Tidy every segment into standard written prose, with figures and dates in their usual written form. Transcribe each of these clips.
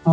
आ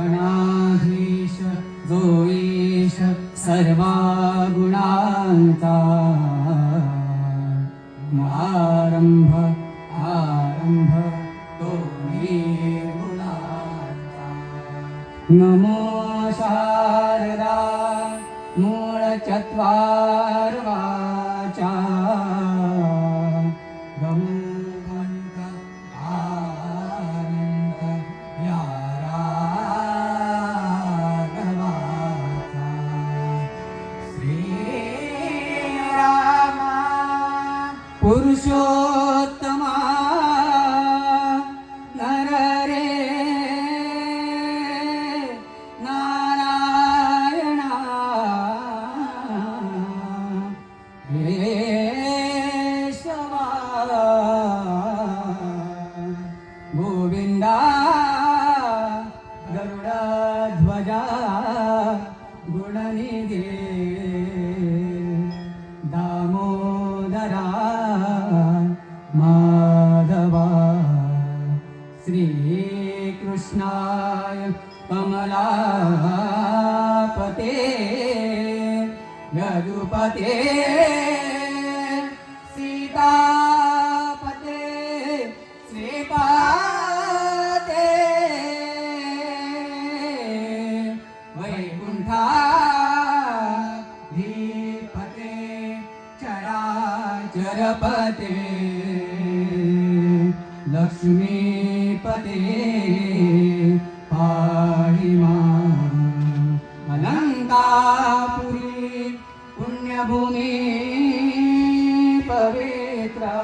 गणाधीश जो ईश सर्वा गुणांचा आरंभ आरंभ तो निर्गुणांचा नमो शारदा मूळ चत्वार वाचा गमुघंट आनंद या राघवाचा श्रीरामा पुरुषोत्तमा नर रे नारायणा केशवा गोविंदा गरुडध्वजा गुणनिधे दामोदरा माधवा श्रीकृष्णाय कमलापते यदुपते सीतापते श्रीपाते वैकुंठाधिपते चराचरपते लक्ष्मीपते पाहि मां अनंतापुरी पुण्यभूमी पवित्रा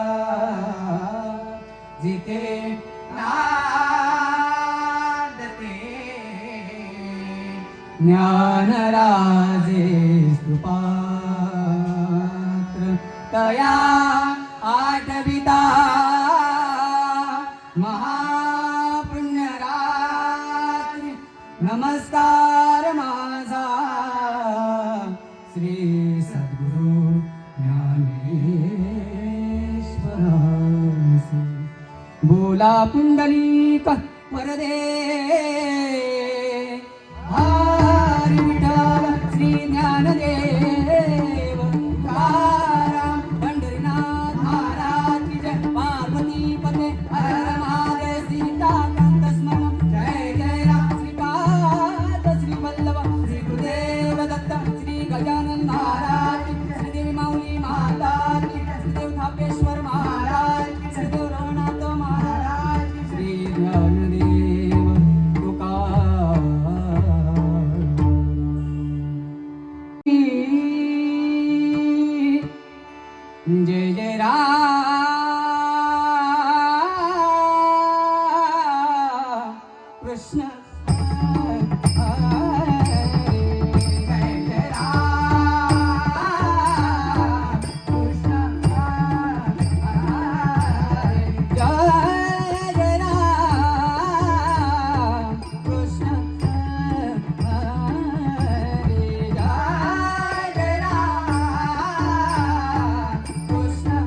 जिथे नादते ज्ञानराजे स्तुपात्र तया आठविता महापुण्यरात्री नमस्कार माझा श्री सद्गुरु ज्ञानेश्वरास बोला पुंडलिक वरदे हरी विठ्ठल श्री ज्ञानदेव तुकाराम पंढरीनाथ महाराज की जय पार्वती पते हर हर महादेव सीताकांत स्मरण जय जय राम श्रीपाद श्री वल्लभ श्री गुरुदेव दत्त श्री गजानन महाराज श्री देवी माऊली माता श्री देव थापेश्वर महाराज श्री देव रघुनाथ महाराज श्री ज्ञानदेव तुकाराम जय जय राम कृष्ण जय जय राम कृष्ण जय जय राम कृष्ण जय जय राम कृष्ण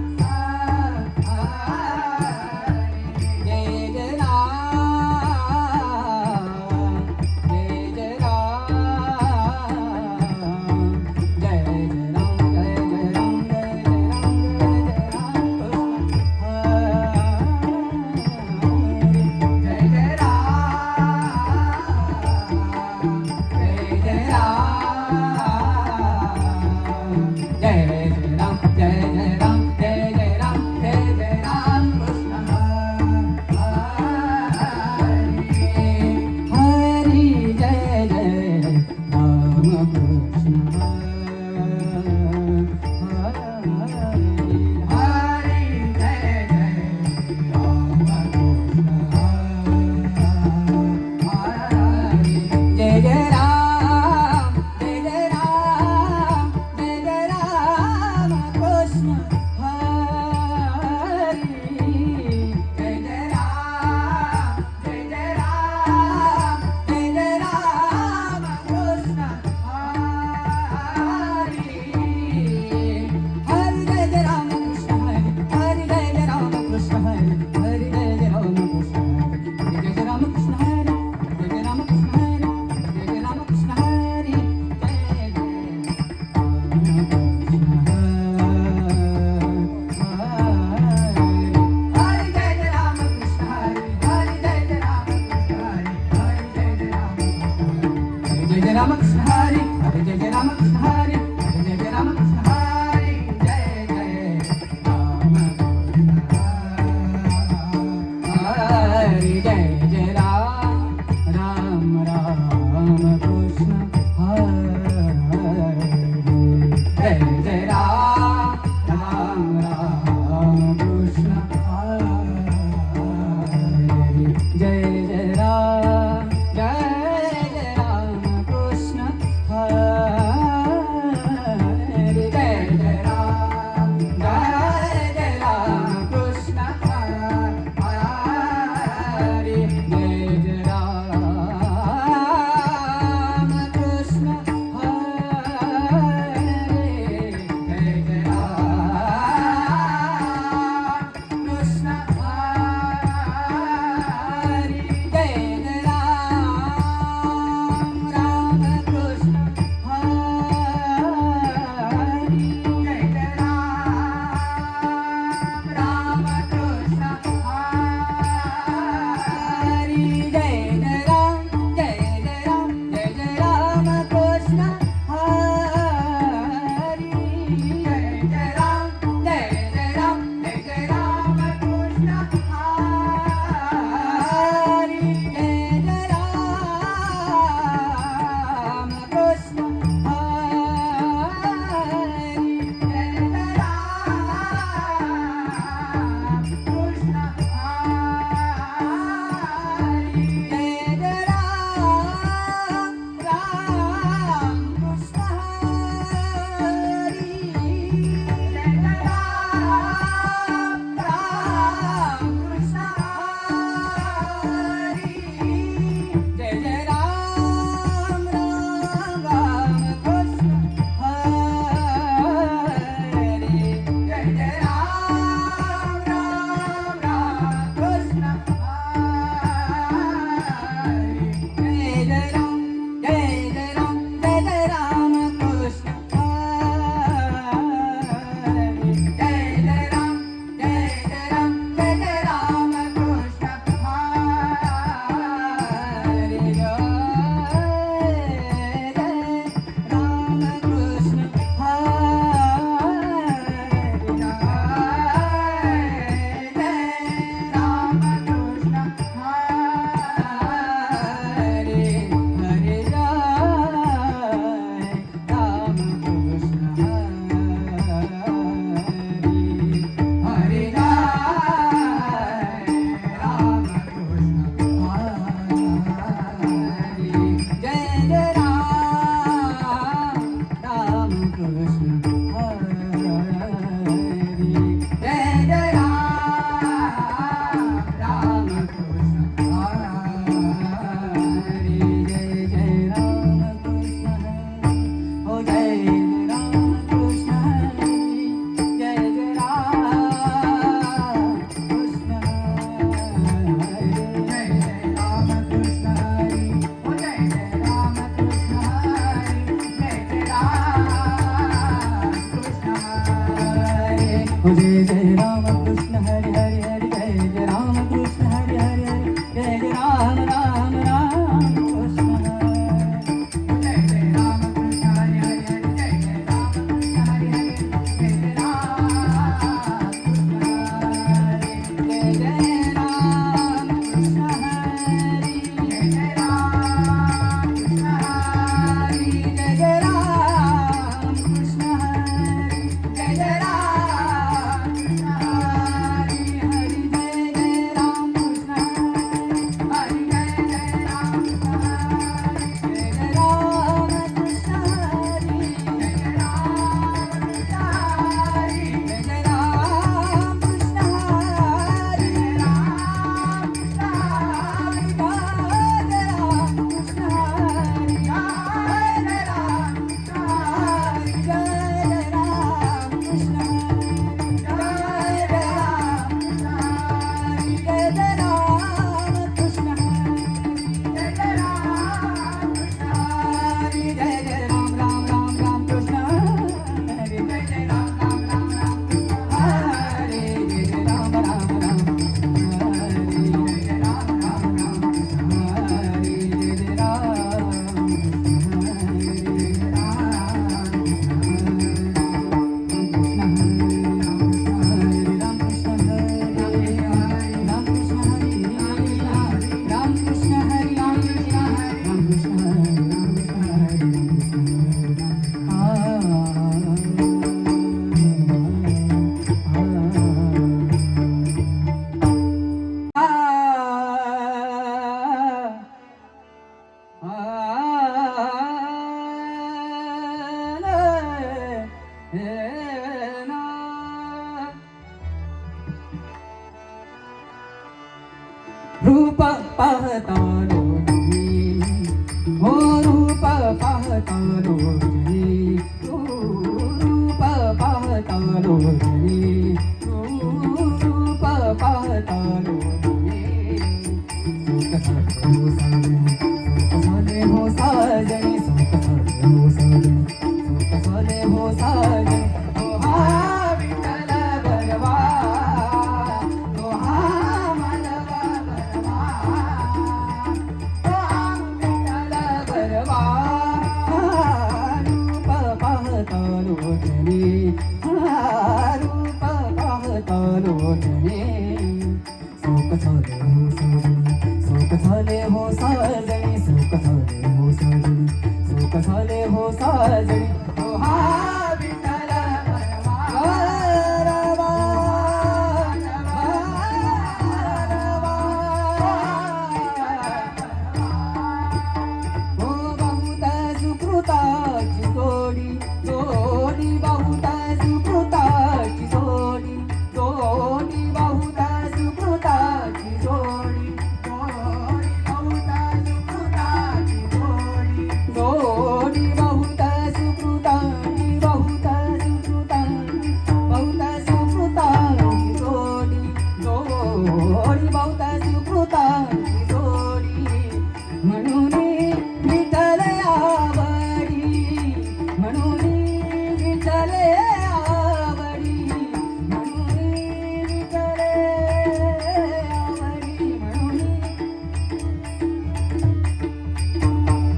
ओ जय जय राम कृष्ण हरे हरे हरे जय जय राम कृष्ण हरे हरे हरे जय जय राम राम राम कृष्ण हरे जय जय राम कृष्ण हरे हरे हरे जय जय राम कृष्ण हरे हरे जय जय राम कृष्ण हरे जय जय राम कृष्ण हरे जय जय राम कृष्ण हरे जय जय राम कृष्ण हरे जय जय राम कृष्ण हरे हरि जय जय राम कृष्ण हरे हरि जय जय राम कृष्ण हरे जय जय राम कृष्ण हरे जय जय राम कृष्ण हरे जय जय राम कृष्ण हरे जय राम कृष्ण हरे जय राम कृष्ण हरे जय राम कृष्ण हरे जय जय राम कृष्ण हरे जय जय राम कृष्ण हरे जय जय राम कृष्ण हरे जय जय राम कृष्ण हरे जय जय राम राम राम राम कृष्ण हरे जय जय राम राम राम राम कृष्ण हरे जय जय राम राम राम कृष्ण हरे जय जय राम राम राम कृष्ण हरे जय जय राम रूप पाहता रोजी हो रूप पाहता रोजी रूप पाहता रोजी रूप पाहता रोजी सुख साले हो साजनी सुख साले हो साजनी हो हा विठ्ठल बरवा हो हा मानवा बरवा हो हा विठ्ठल बरवा रूप पाहता लोचनी रूप पाहता लोचनी सुख साले हो साजनी सुख साले हो साजनी हो हा विठ्ठल बरवा हो बहुत सुकृताची जोडी जोडी बहुत सुकृताची जोडी जोडी बहुत सुकृताची जोडी जोडी बहुत सुकृताची जोडी जोडी बहुत सुकृताची बहुत सुकृताची बहुत सुकृताची जोडी जोडी बहुत सुकृताची जोडी म्हणून विठ्ठल आवडी म्हणून विठ्ठल आवडी म्हणून विठ्ठल आवडी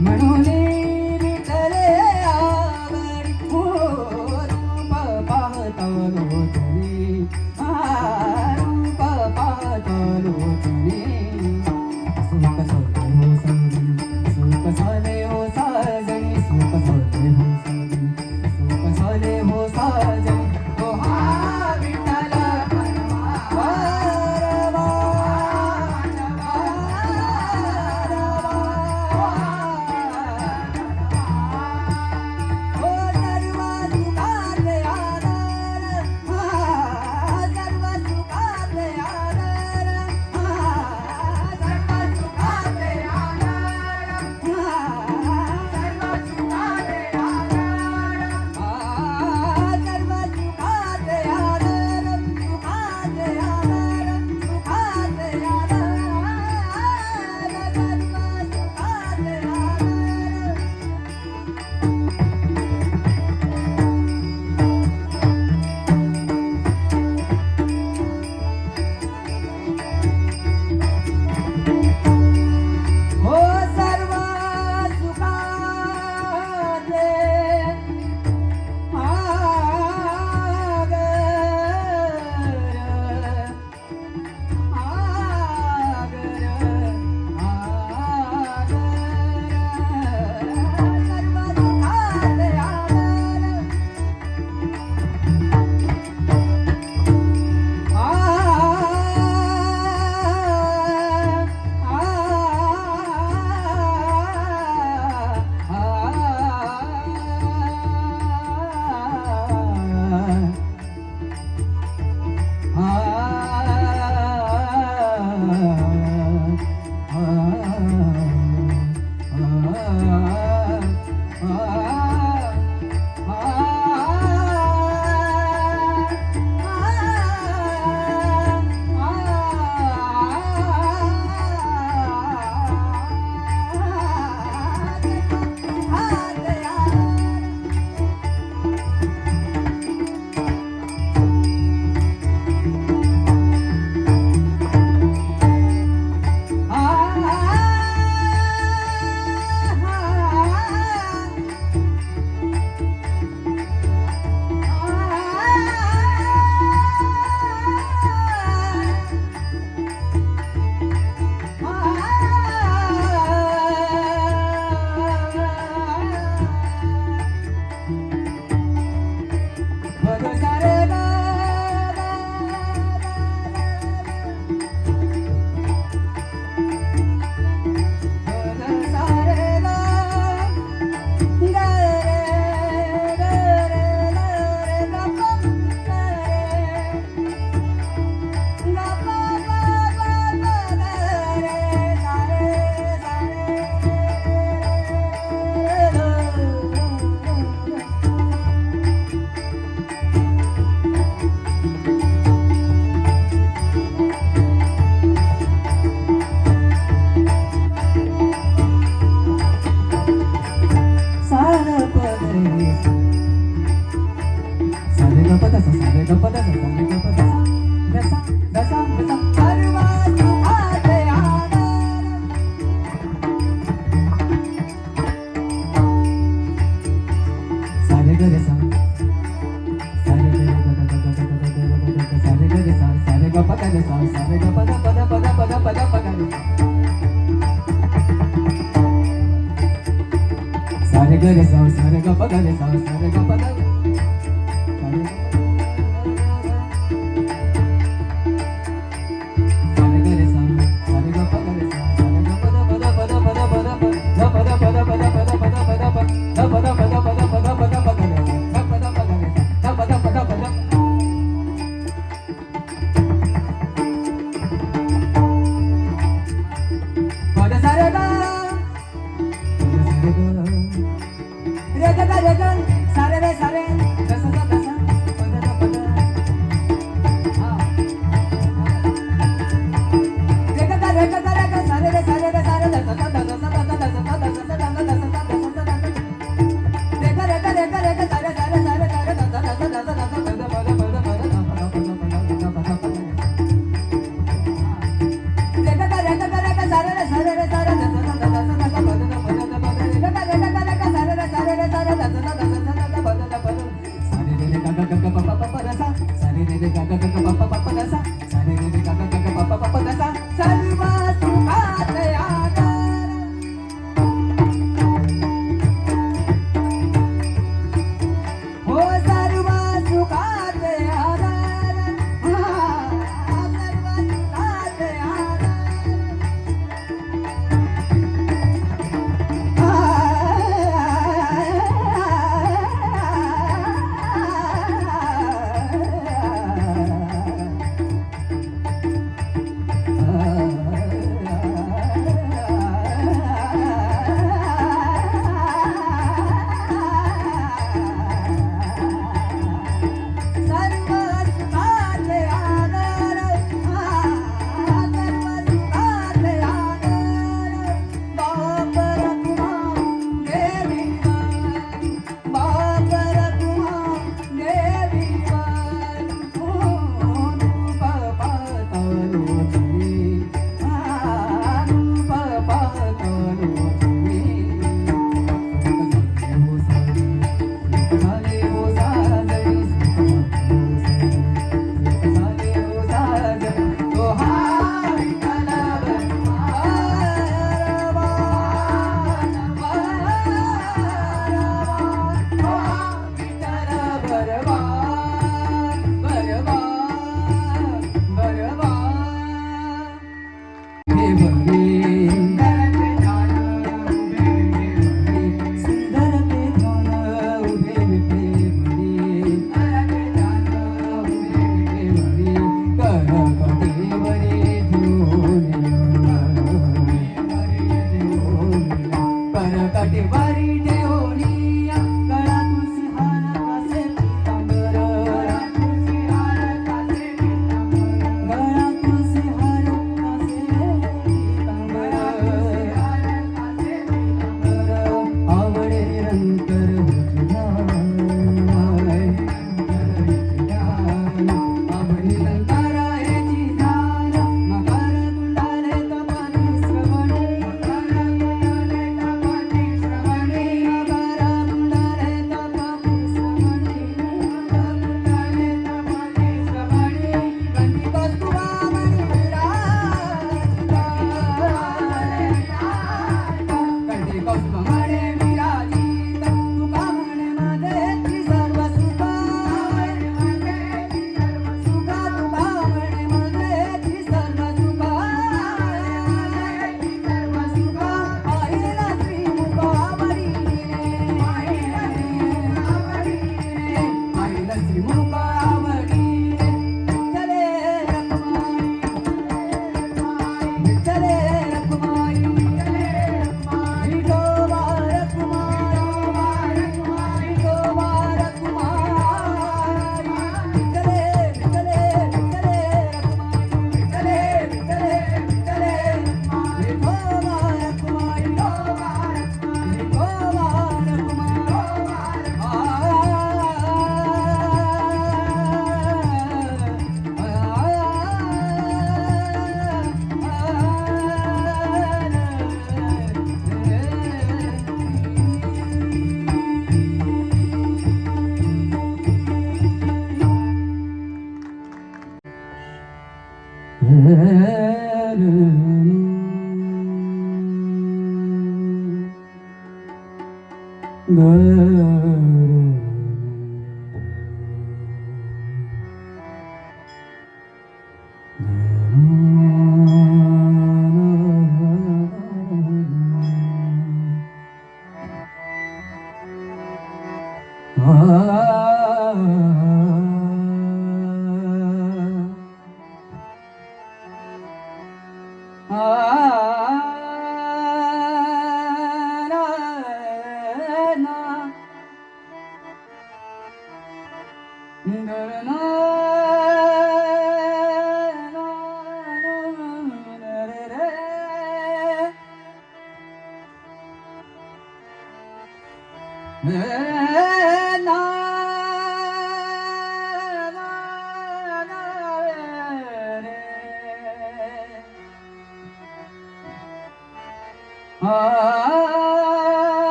म्हणून विठ्ठल आवडी हो रूप पाहता लोचनी रूप पाहता लोचनी सुख साले हो साजनी सुख साले हो साजनी हो हा विठ्ठल बरवा हो सर्व सुखाचे आधार रे ग प द सा रे ग प द सा दसा दसा दसा सर्व सुखाचे आधार सा रे ग रे सा सा रे ग रे ग ग ग ग ग ग ग सा रे ग रे सा रे ग प द रे सा रे ग प द प द प द प द प द प द सा रे ग रे सा रे ग प द रे सा रे ग प द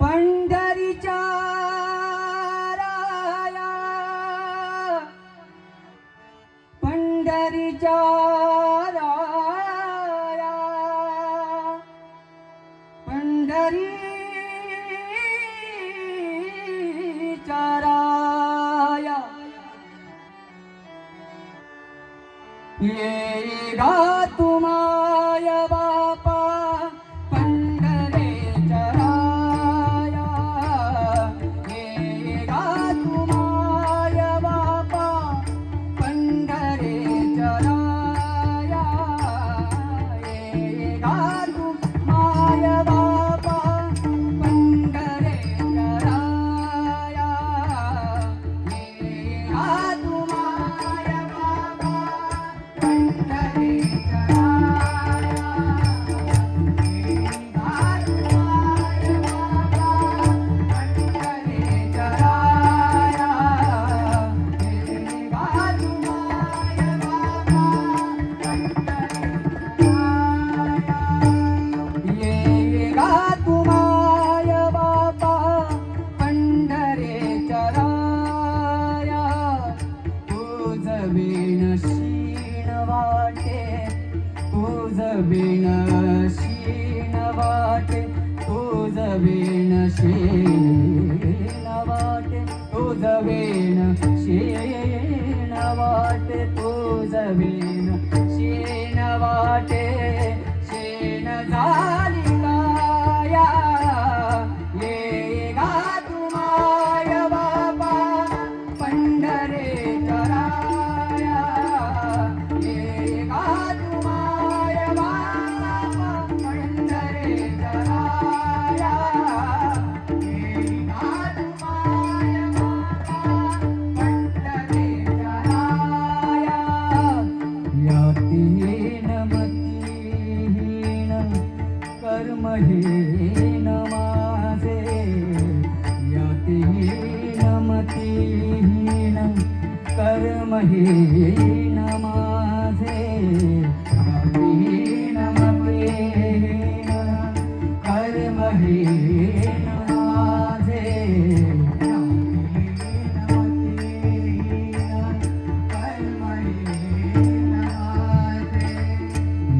पंढरीच्या राया, पंढरीच्या राया, पंढरीच्या राया, ये गा तुमाय बापा पंढरीच्या राया, ये गा तुमाय बापा पंढरीच्या राया, ये गा तुमाय बापा पंढरीच्या राया, ये गा तुमाय बापा पंढरीच्या बिन शीण वाटे, तुझ बिन शीण वाटे, तुझ बिन शीण वाटे, तुझ बिन शीण वाटे, शीण झाली काया, ये गा तुमाय बाबा पंढरीच्या राया, ये गा तुमाय बाबा पंढरीच्या राया, ये गा तुमाय बाबा पंढरीच्या राया, यातीन मतीहीन कर्महीन माझे, यातीन मतीहीन कर्महीन माझे, यातीन मतीहीन कर्महीन माझे,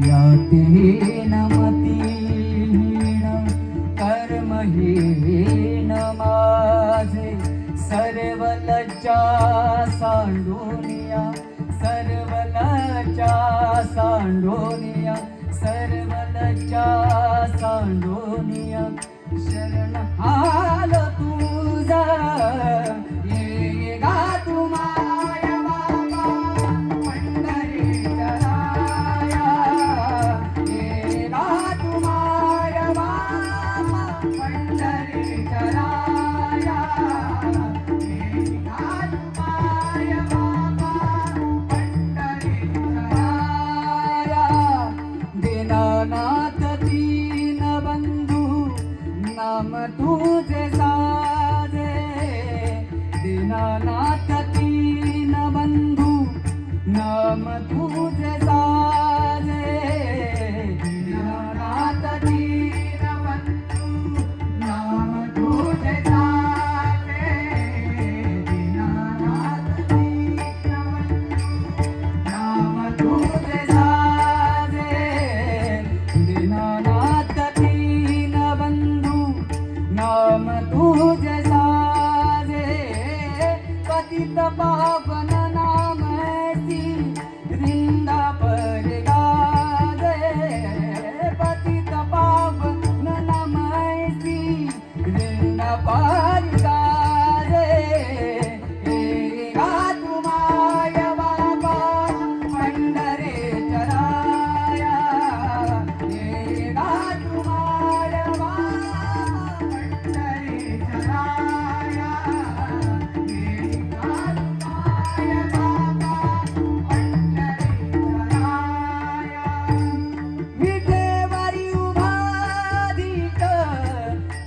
यातीन मतीहीन कर्महीन माझे, सर्व लज्जा सांडूनिया, सर्व लज्जा सांडूनिया, सर्व लज्जा सांडूनिया, शरण हाल तुझा, ये गा तुमाय बाबा पंढरीच्या राया, ये गा तुमाय बाबा पंढरीच्या राया, ये गा तुमाय बाबा पंढरीच्या राया, दीनानाथ दीन बंधू नाम तुझे साजे, दीनानाथ दीन बंधू नाम तुझे साजे, दीनानाथ दीन बंधू नाम तुझे साजे, नाम तुझे साजे पतित पावन नाम ऐसी रिंदा पर गाजे पतित पावन नाम ऐसी रिंदा पर गाजे गा तुमाय बाबा पंढरे चराया गा तुमाय बाबा पंढरे चराया विठेवरी उभा धीट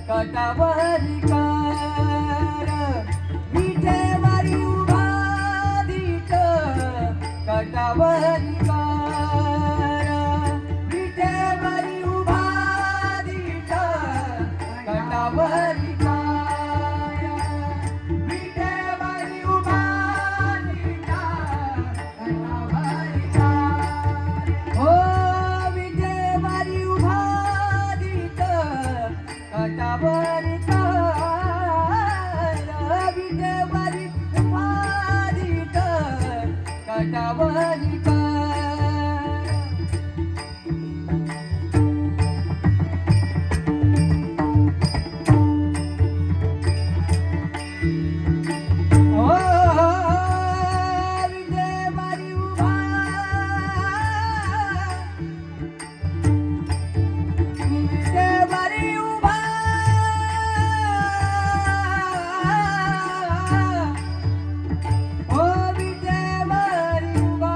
कटावरी कर विठेवरी उभा धीट कटावरी कर विठेवरी उभा धीट कटावरी कर विठेवरी उभा धीट कटावरी कर हो विठेवरी उभा धीट कटावरी कर विठेवरी उभा धीट कटावरी कर ओ विठेवरी उभा विठेवरी उभा ओ विठेवरी उभा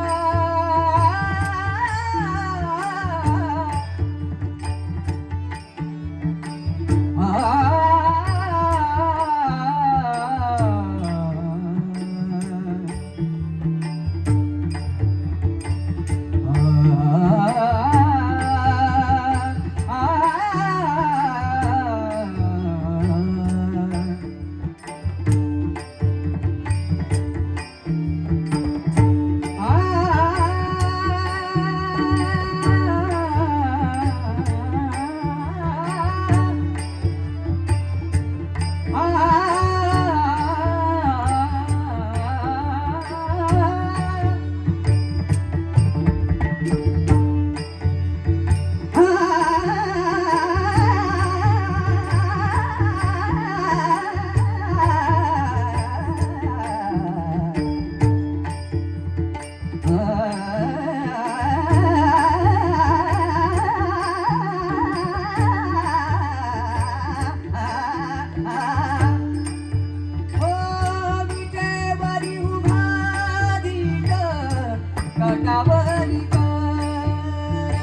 कटावरी कर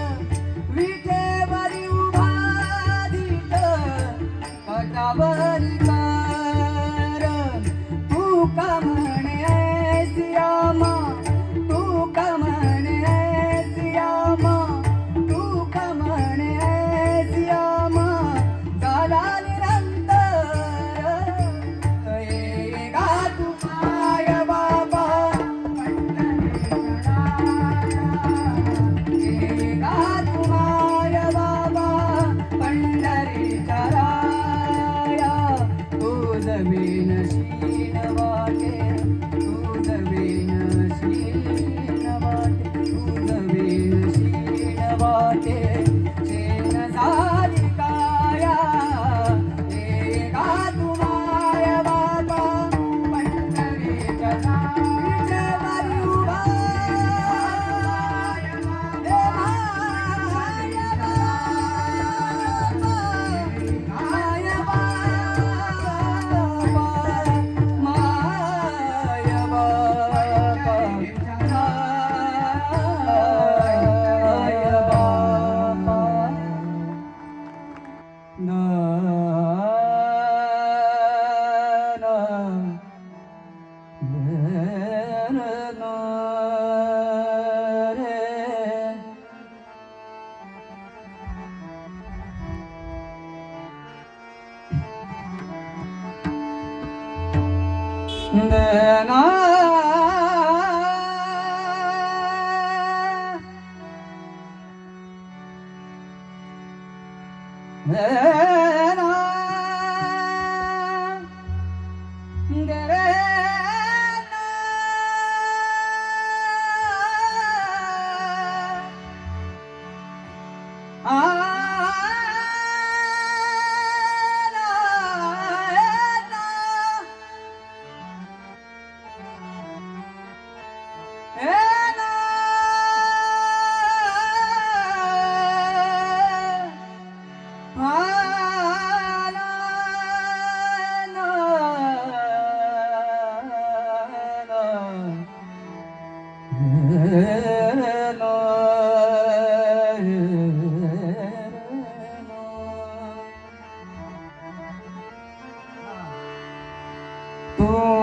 विठेवरी उभा धीट कटावरी कर तू का म्हणे सियामा तू का म्हणे सियामा तू का म्हणे सियामा झाला निरंतर ये गा तुमाय बाबा गा तुमाय बाबा पंढरी चराया तुझ बिन शीन वाटे तुझ बिन शीन वाटे तुझ बिन शीन वाटे शेण झाली काया हे गा तुमाय बाबा पंढरी चराया उभा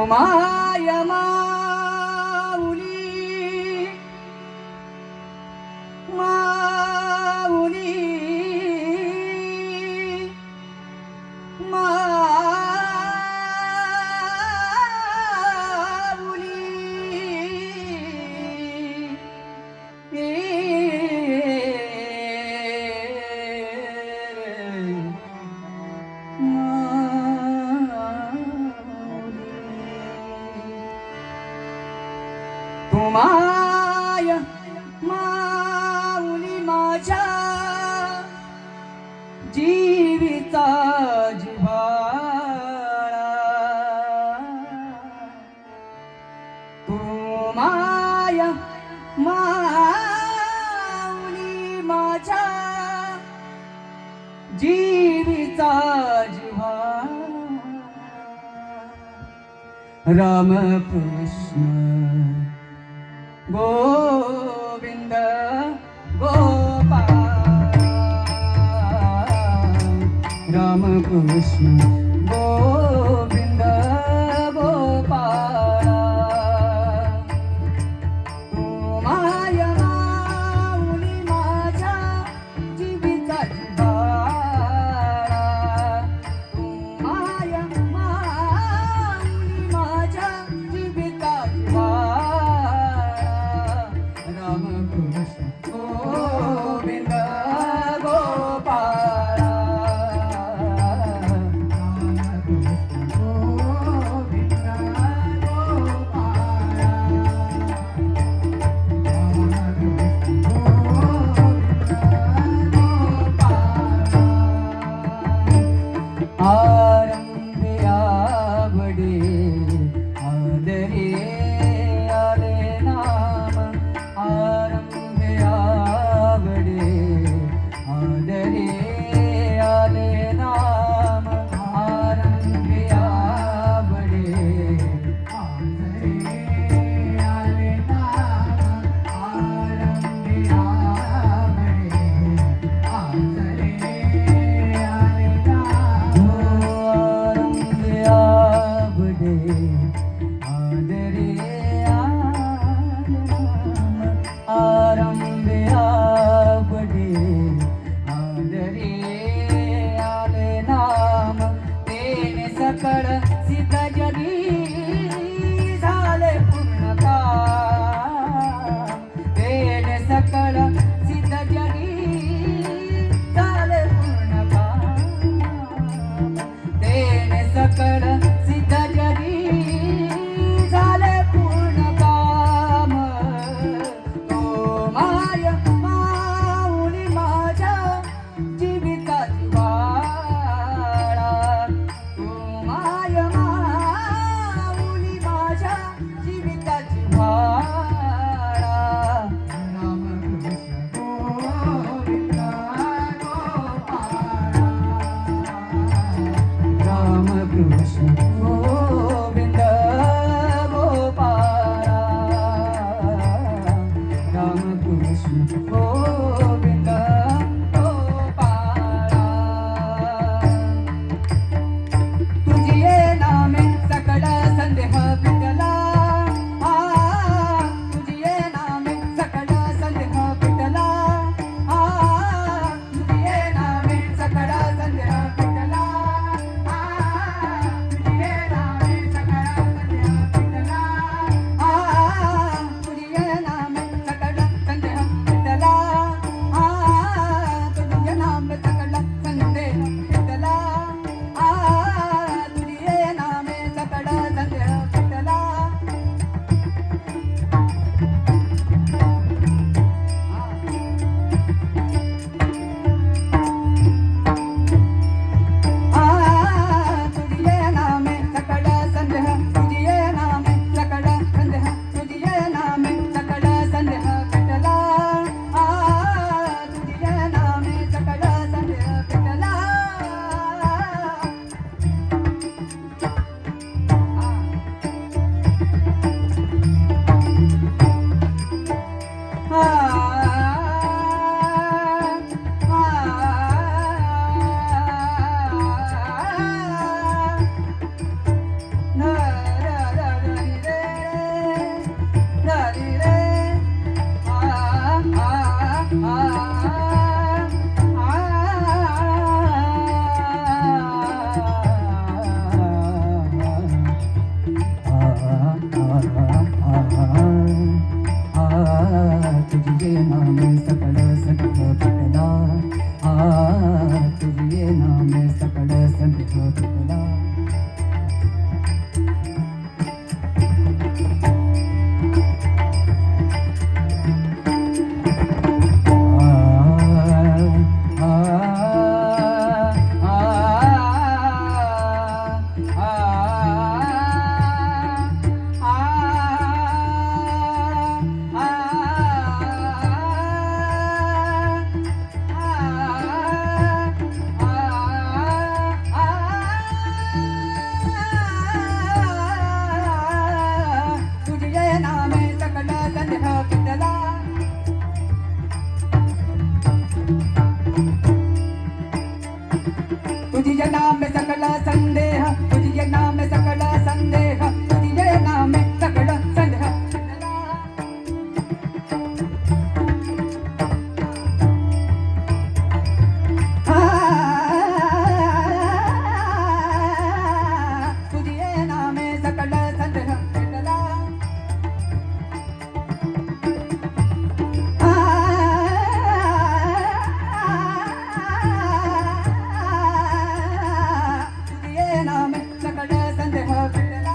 माय माऊली माऊली माय माऊली माझ्या जीविता जिव्हाळा तू माय माऊली माझ्या जीविता जिव्हाळा रामकृष्ण गोविंद गोपाल रामकृष्ण गोविंद गोपाल तू माय माऊली माझ्या जीविता जिव्हाळा तू माय माऊली माझ्या जीविता जिव्हाळा रामकृष्ण गोविंद गोपाल रामकृष्ण गोविंद गोपाल रामकृष्ण गोविंद आरंभे आवडे आदरे आले नाम आरंभे आवडे आदरे आले नाम आरंभे आवडे आदरे आले नाम आरंभे आवडे आदरे आले नाम आरंभे आवडे आदरे आरंभे आवडे आदरे आले नाम तेने सकळ सिद्ध जगी झाले पूर्ण काम तेने सकळ सिद्ध जगी झाले पूर्ण काम तेने सकळ सिद्ध जगी झाले पूर्ण काम तो माय माऊली माझ्या जीविता जिव्हाळा तो माय माऊली माझ्या जीविता जिव्हाळा रामकृष्ण गोविंद गोपाल रामकृष्ण गोविंद गोपाल रामकृष्ण गोविंद गोपाल तुझी ये नामे सकळ संदेह पिटला तुझी ये नामे सकळ संदेह पिटला तुझी ये नामे सकळ संदेह पिटला तुझी संदेह विठला. तुझे नाम में सकल संदेह, तुझे नाम में सकल संदेह, तुझे नाम में सकल संदेह. तुझे नाम में सकल संदेह विठला.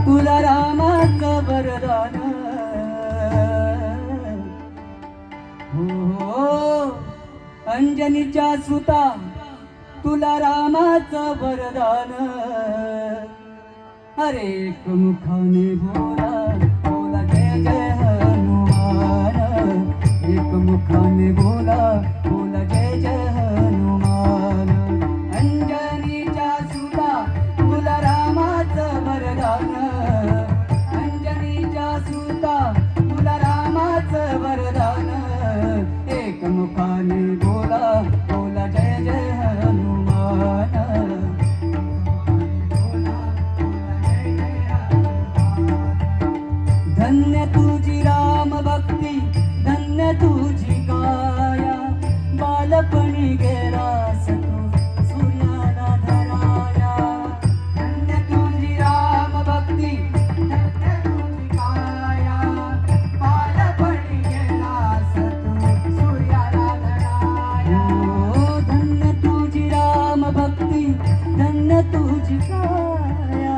तुला रामाचं वरदान, हो अंजनीच्या सुता, तुला रामाचं वरदान. अरे एक मुखाने बोला बोला जय जय हनुमान, एक मुखाने बोला बोला जय जय हनुमान. अंजनीच्या सुता, तुला रामाचं वरदान, अंजनीच्या सुता, तुला रामाचं वरदान. एक मुखाने बोला बोला जय जय हनुमान. धन्य तुझी राम भक्ती, धन्य तुझी काया, बालपणी गेलास तू सूर्याला धराया. धन्य तुझी राम भक्ती, धन्य तुझी काया, बालपणी गेलास तू सूर्याला धराया. हो धन्य तुझी राम भक्ती, धन्य तुझी काया,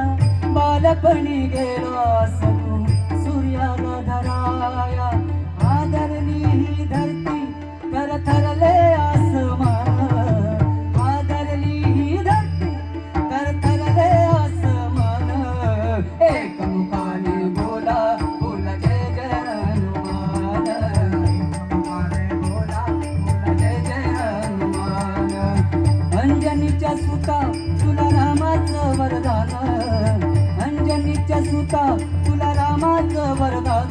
बालपणी गेलास तू सूर्याला धराया. आदरली ही धरती करथरले आसमान, आदरली ही धरती करथरले आसमान. एक मुखाने बोला बोला जय जय हनुमान, एक मुखाने बोला बोला जय जय हनुमान. अंजनीच्या सुता, तुला रामाचं वरदान, अंजनीच्या सुता, तुला रामाचं वरदान.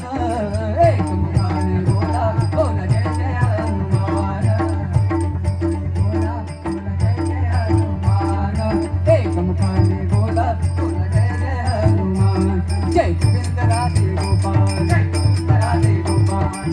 एक मुखाने बोला बोला जय जय हनुमान, बोला बोला जय जय हनुमान. एक मुखाने बोला बोला जय जय हनुमान.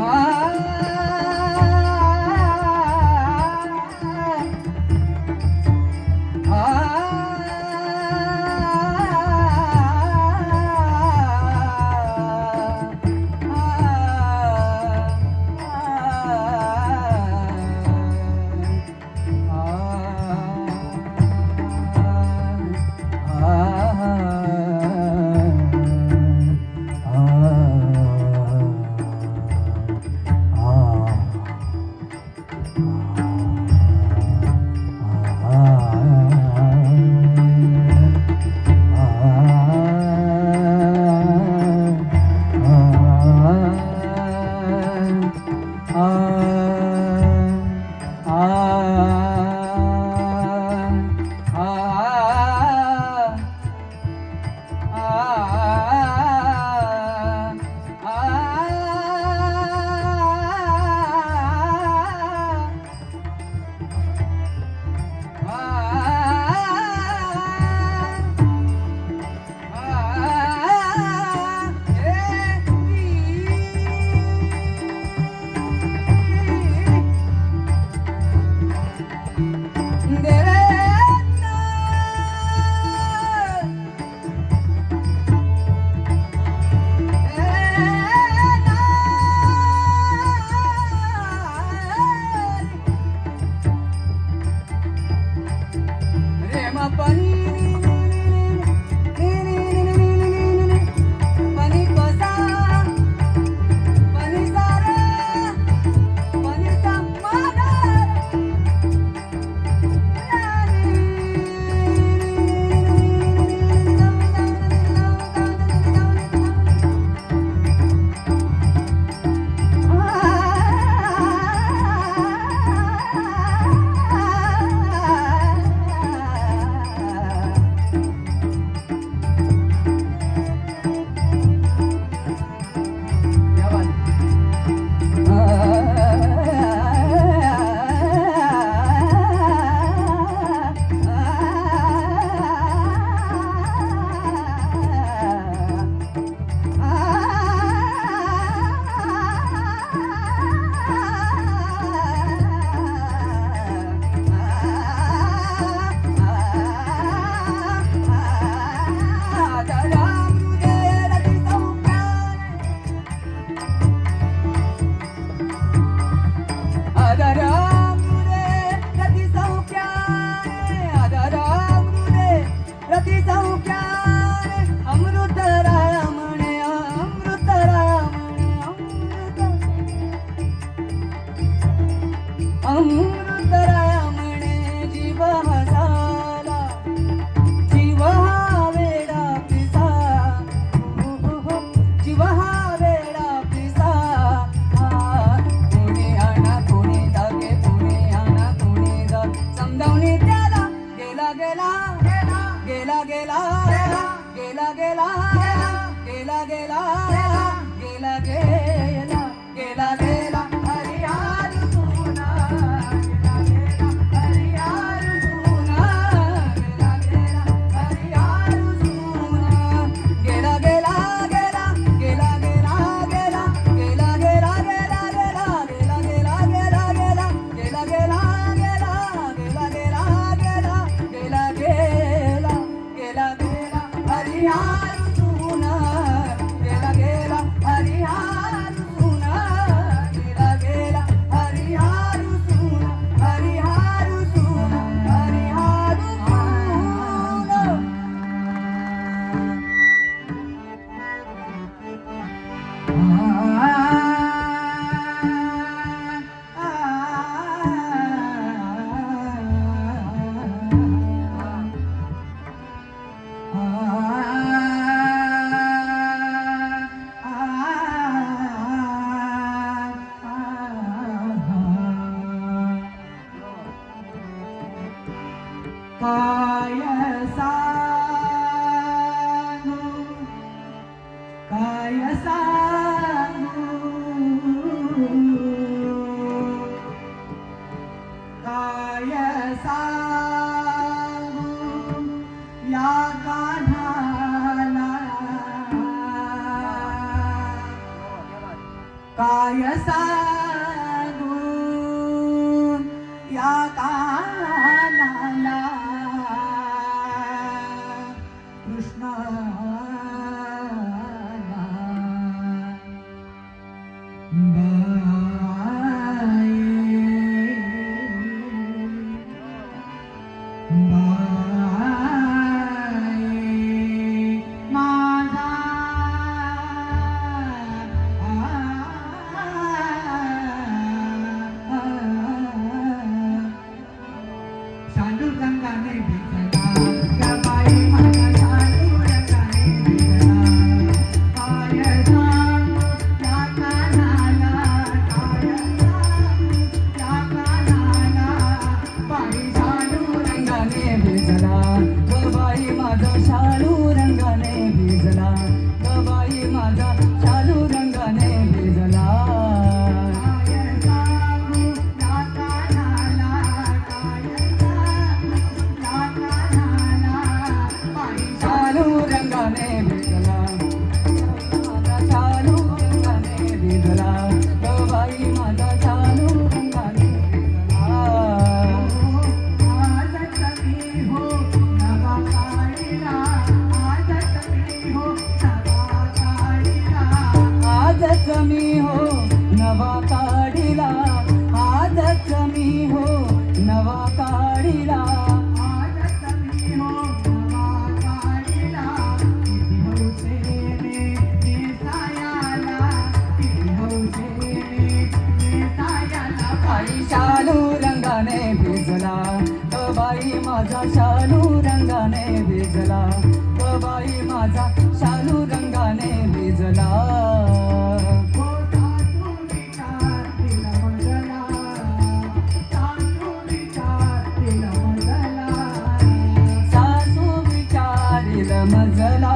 आ काय सांगू या कानाला कृष्णा शालू रंगाने भिजला या बाई माझा शालू रंगाने भिजला काय सांगू या कानाला काय सांगू या कानाला बाई शालू रंगाने भिजला ग बाई माझा शालू रंगाने भिजला ग बाई माझा शालू रंगाने भिजला शालू रंगाने भिजला माझा शालू रंगाने भिजला ग बाई माझा शालू रंगाने भिजला आजच मी हो नवा काढिला आजच मी हो नवा काढिला आजच मी हो नवा काढिला आजच मी हो नवा काढिला शालू रंगाने भिजला ग बाई माझा शालू रंगाने भिजला ग बाई माझा शालू रंगाने भिजला सासू विचारिल मजला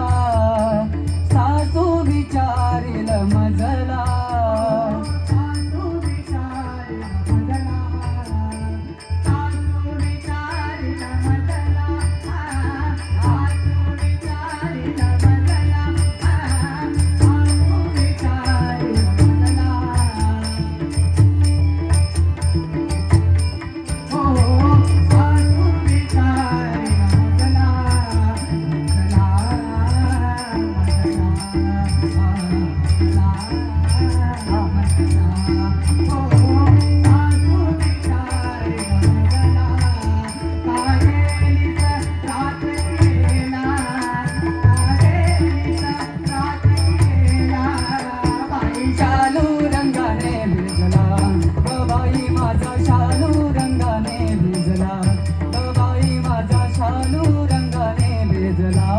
सासू विचारिल मजला शालू रंगाने भिजला ग बाई माझा शालू रंगाने भिजला ग बाई माझा शालू रंगाने भिजला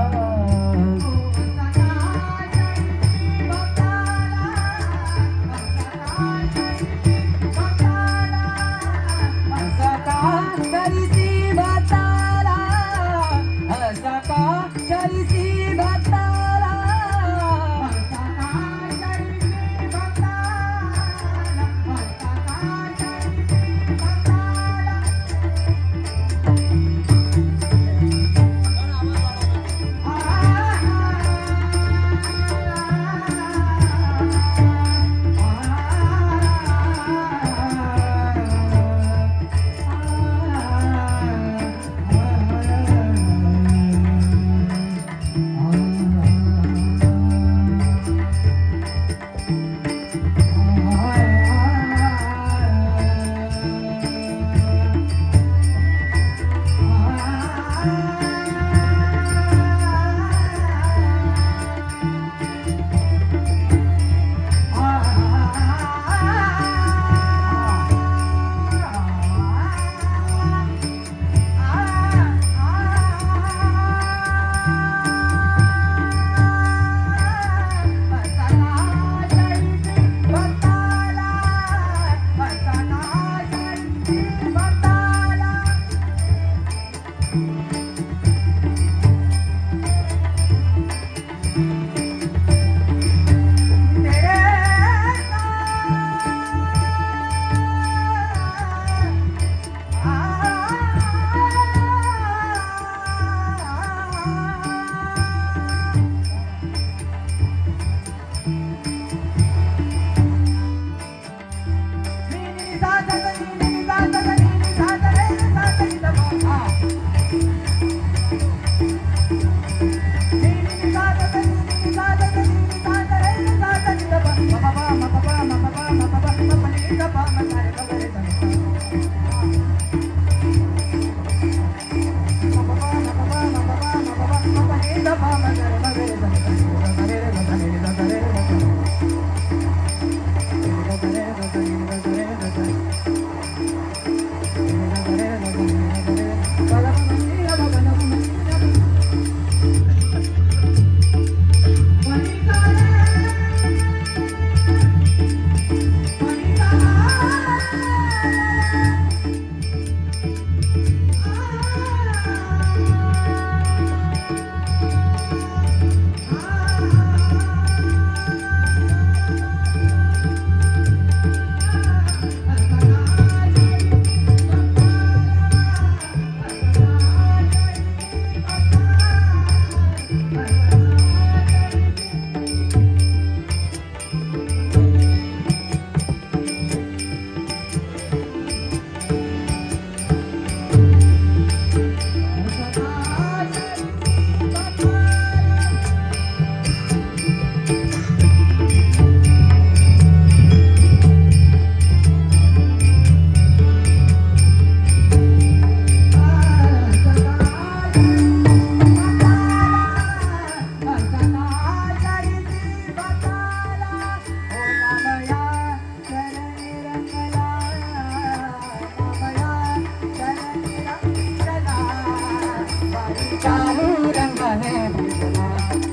चालू रंगाने भेटला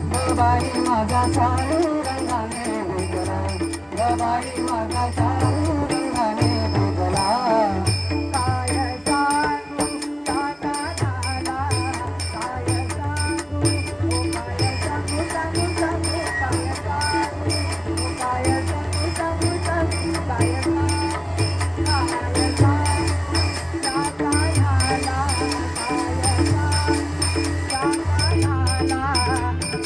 गबाई माझा चालू रंगाने भेटला गबाई माझा चालू रंगाने भेटला काय सांगू काका नाला काय सांगू ओ काय सांगू सांगू सांगू काय सांगू ओ काय सांगू सांगू सांगू काय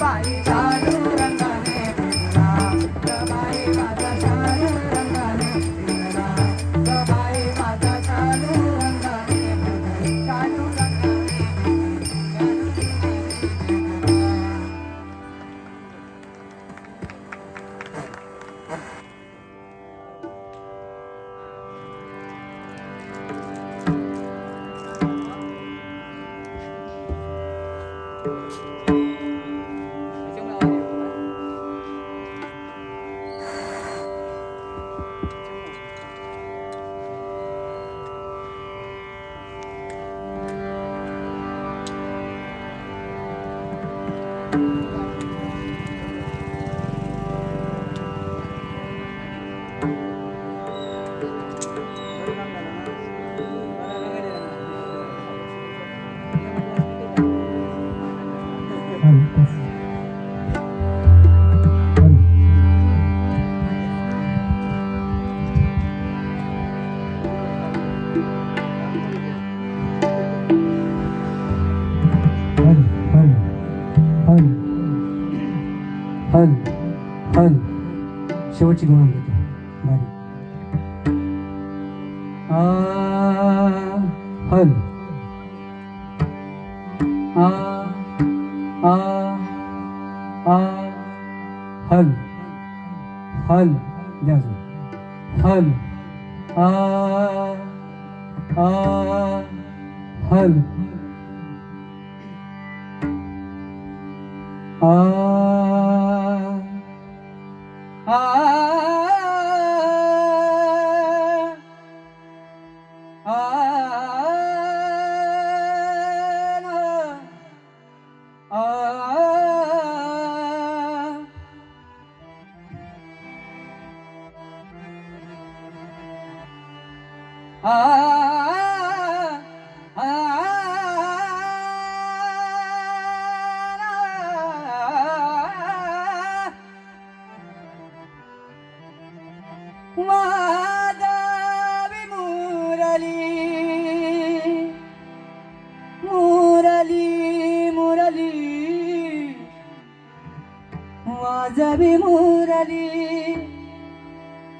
बाई चालू रंगाने भेटला गबाई माझा चालू रंगाने भेटला गबाई माझा चालू रंगाने भेटला चालू रंगाने हल शेवटची गुण बारी हल हल हल द्या हल हल वाजवी मुरली मुरली मुरली वाजवी मुरली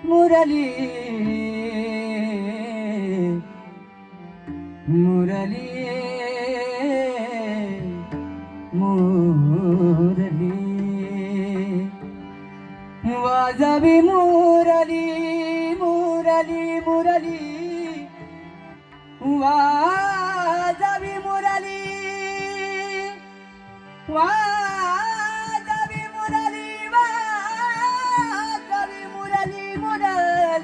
मुरली मुरली मुरली वाजवी मुरली मुरली मुरली वाजवी मुरली वाजवी मुरली वाजवी मुरली मुरली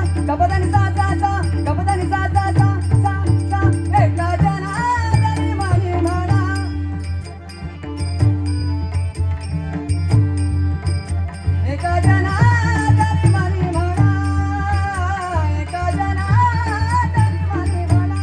गपदानी सा सा सा गपदानी सा सा सा सा सा एका जनार्दनी म्हणी म्हणा एका जनार्दनी म्हणी म्हणा एका जनार्दनी म्हणी म्हणा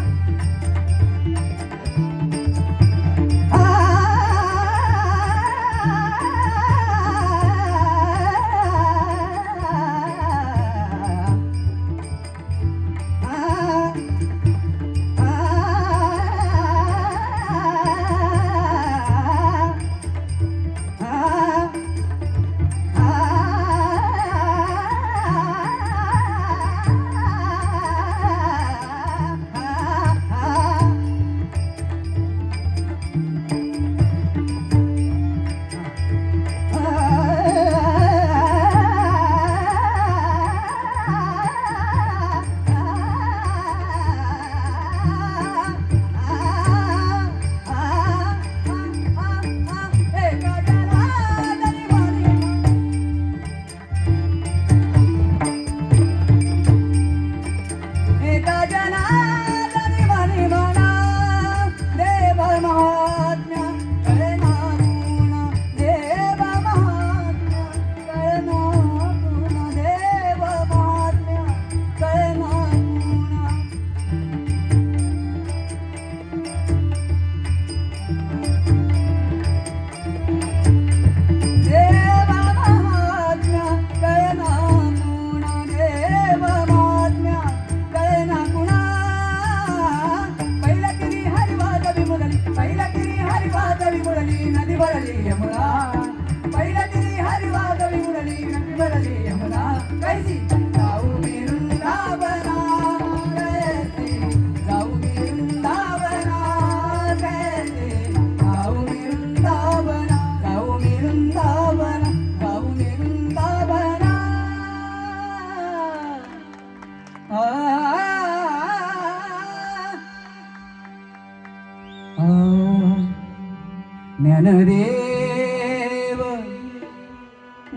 एका जनार्दनी म्हणी म्हणा देव महात्म्य कळना गुण देव महात्म्य कळना गुण देव महात्म्य कळना गुण देव महात्म्य कळना गुण देव महात्म्य कळना गुणा पहिला किरी हरिवाद विमुरली पहिला किरी हरिवाद विमुरली नदी भरली यमुना पहिला किरी हरिवाद विमुरली नदी भरली यमुना कैसी जाऊ मी वृंदावना कैसी जाऊ मी वृंदावना कैसी जाऊ मी वृंदावना जाऊ मी वृंदावना जाऊ मी वृंदावना ज्ञानदेव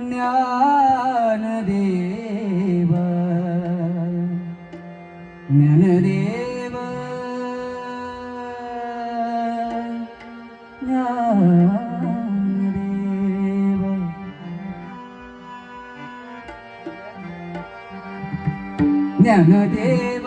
ज्ञानदेव ज्ञानदेव ज्ञानदेव ज्ञानदेव